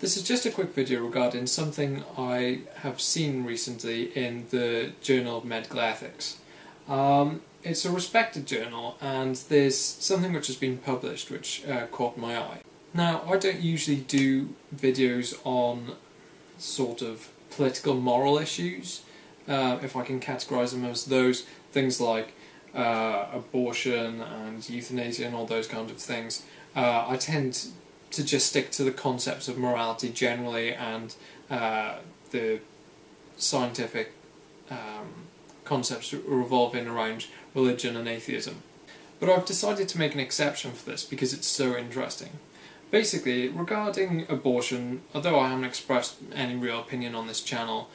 This is just a quick video regarding something I have seen recently in the Journal of Medical Ethics. It's a respected journal, and there's something which has been published which caught my eye. Now, I don't usually do videos on sort of political moral issues, if I can categorise them as those, things like abortion and euthanasia and all those kinds of things. I tend to just stick to the concepts of morality generally and the scientific concepts revolving around religion and atheism. But I've decided to make an exception for this because it's so interesting. Basically, regarding abortion, although I haven't expressed any real opinion on this channel,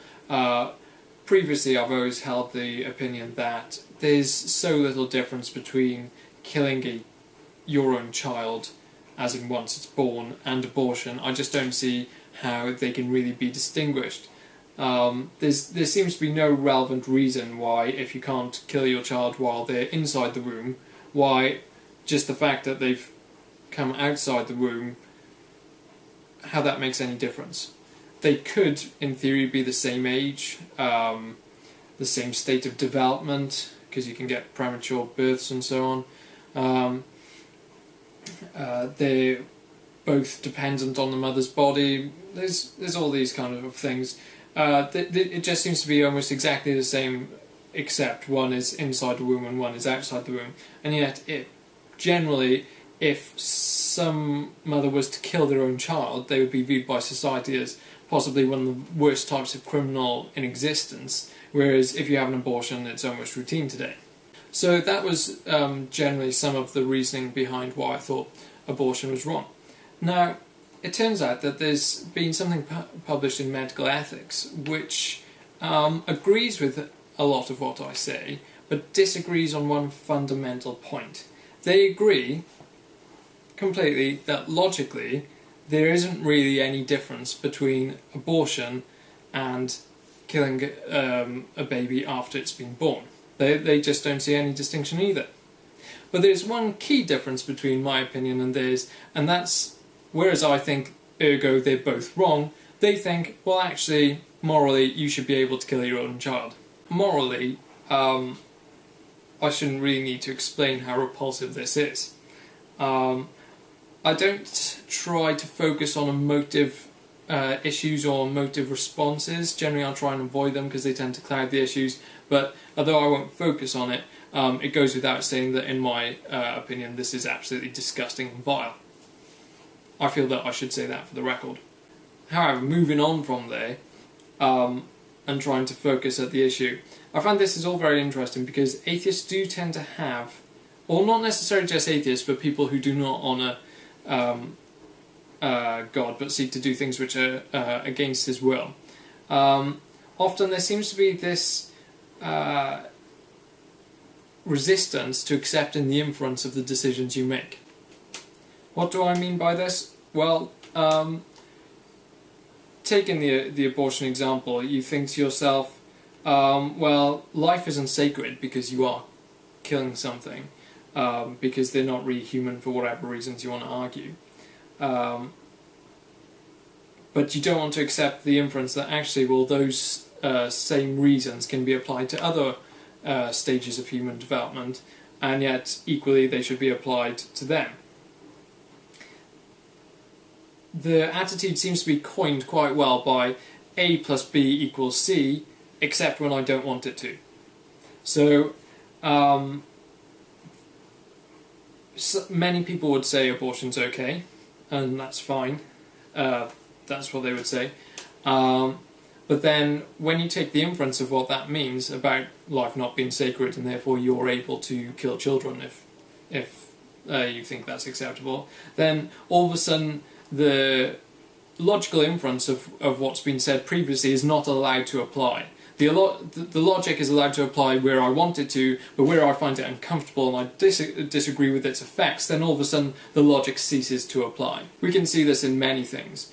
previously I've always held the opinion that there's so little difference between killing your own child, as in once it's born, and abortion. I just don't see how they can really be distinguished. There seems to be no relevant reason why, if you can't kill your child while they're inside the womb, why just the fact that they've come outside the womb, how that makes any difference. They could, in theory, be the same age, the same state of development, because you can get premature births and so on. They're both dependent on the mother's body. There's all these kind of things. It just seems to be almost exactly the same, except one is inside the womb and one is outside the womb. And yet, generally, if some mother was to kill their own child, they would be viewed by society as possibly one of the worst types of criminal in existence, whereas if you have an abortion, it's almost routine today. So that was generally some of the reasoning behind why I thought abortion was wrong. Now, it turns out that there's been something published in Medical Ethics which agrees with a lot of what I say, but disagrees on one fundamental point. They agree completely that logically there isn't really any difference between abortion and killing a baby after it's been born. They just don't see any distinction either. But there's one key difference between my opinion and theirs, and that's, whereas I think, ergo, they're both wrong, they think, well, actually, morally, you should be able to kill your own child. Morally, I shouldn't really need to explain how repulsive this is. I don't try to focus on emotive issues or emotive responses. Generally, I'll try and avoid them because they tend to cloud the issues, but although I won't focus on it, it goes without saying that in my opinion this is absolutely disgusting and vile. I feel that I should say that for the record. However, moving on from there and trying to focus at the issue, I find this is all very interesting because atheists do tend to have, or not necessarily just atheists, but people who do not honour God but seek to do things which are against his will. Often there seems to be this resistance to accepting the influence of the decisions you make. What do I mean by this? Well, taking the abortion example, you think to yourself, well, life isn't sacred because you are killing something, because they're not really human for whatever reasons you want to argue. But you don't want to accept the inference that actually, well, those same reasons can be applied to other stages of human development, and yet equally they should be applied to them. The attitude seems to be coined quite well by A plus B equals C, except when I don't want it to. So, many people would say abortion's okay, and that's fine. That's what they would say. But then, when you take the inference of what that means about life not being sacred, and therefore you're able to kill children if you think that's acceptable, then all of a sudden the logical inference of what's been said previously is not allowed to apply. The logic is allowed to apply where I want it to, but where I find it uncomfortable and I disagree with its effects, then all of a sudden the logic ceases to apply. We can see this in many things.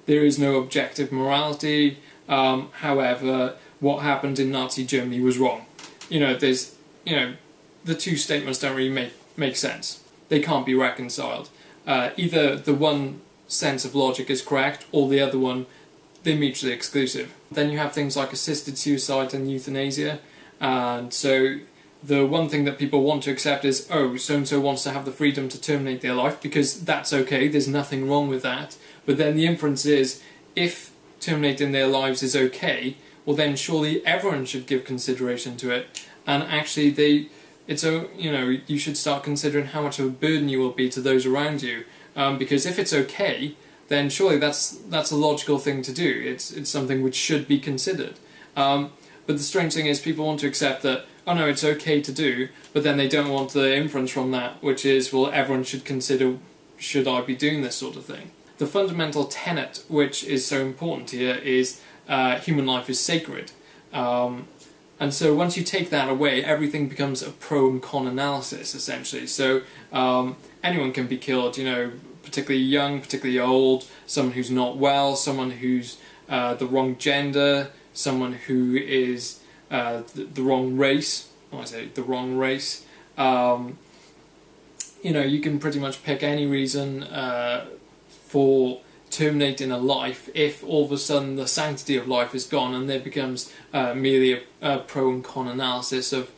There is no objective morality. However, what happened in Nazi Germany was wrong. The two statements don't really make sense. They can't be reconciled. Either the one sense of logic is correct, or the other one, they're mutually exclusive. Then you have things like assisted suicide and euthanasia, and so the one thing that people want to accept is, oh, so-and-so wants to have the freedom to terminate their life, because that's okay, there's nothing wrong with that. But then the inference is, if terminating their lives is okay, well then surely everyone should give consideration to it. And actually you should start considering how much of a burden you will be to those around you. Because if it's okay, then surely that's a logical thing to do. It's something which should be considered. But the strange thing is, people want to accept that, oh no, it's okay to do, but then they don't want the inference from that, which is, well, everyone should consider, should I be doing this sort of thing? The fundamental tenet which is so important here is human life is sacred. And so once you take that away, everything becomes a pro and con analysis, essentially. So anyone can be killed, particularly young, particularly old, someone who's not well, someone who's the wrong gender, someone who is the wrong race. When I say the wrong race, you can pretty much pick any reason for terminating a life if all of a sudden the sanctity of life is gone, and there becomes merely a pro and con analysis of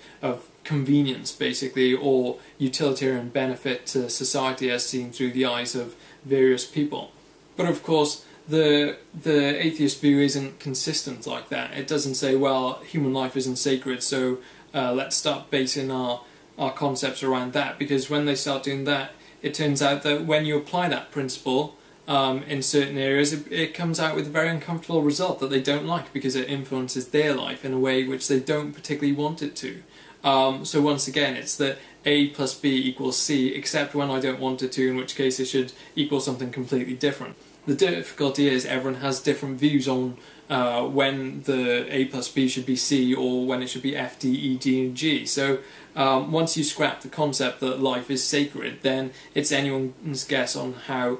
convenience, basically, or utilitarian benefit to society as seen through the eyes of various people. But of course, the atheist view isn't consistent like that. It doesn't say, well, human life isn't sacred, so let's start basing our concepts around that, because when they start doing that, it turns out that when you apply that principle in certain areas, it comes out with a very uncomfortable result that they don't like, because it influences their life in a way which they don't particularly want it to. So once again, it's that A plus B equals C, except when I don't want it to, in which case it should equal something completely different. The difficulty is everyone has different views on when the A plus B should be C, or when it should be F, D, E, G, and G. So once you scrap the concept that life is sacred, then it's anyone's guess on how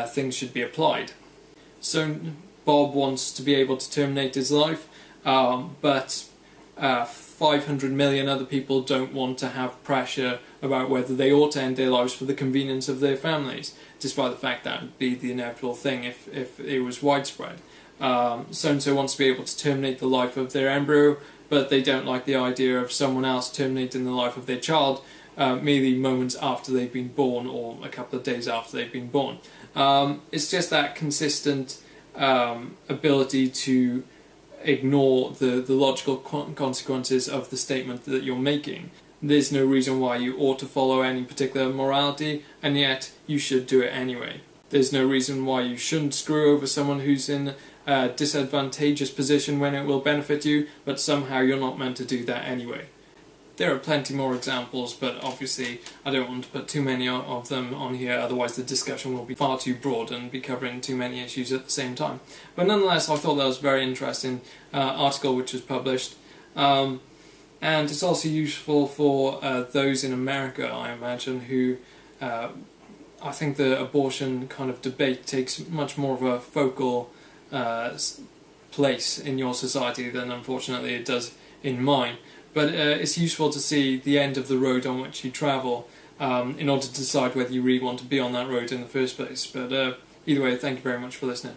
things should be applied. So Bob wants to be able to terminate his life, but 500 million other people don't want to have pressure about whether they ought to end their lives for the convenience of their families, despite the fact that would be the inevitable thing if it was widespread. So-and-so wants to be able to terminate the life of their embryo, but they don't like the idea of someone else terminating the life of their child merely moments after they've been born, or a couple of days after they've been born. It's just that consistent ability to ignore the logical consequences of the statement that you're making. There's no reason why you ought to follow any particular morality, and yet you should do it anyway. There's no reason why you shouldn't screw over someone who's in a disadvantageous position when it will benefit you, but somehow you're not meant to do that anyway. There are plenty more examples, but obviously I don't want to put too many of them on here, otherwise the discussion will be far too broad and be covering too many issues at the same time. But nonetheless, I thought that was a very interesting article which was published. And it's also useful for those in America, I imagine, who I think the abortion kind of debate takes much more of a focal place in your society than unfortunately it does in mine. But it's useful to see the end of the road on which you travel in order to decide whether you really want to be on that road in the first place. But either way, thank you very much for listening.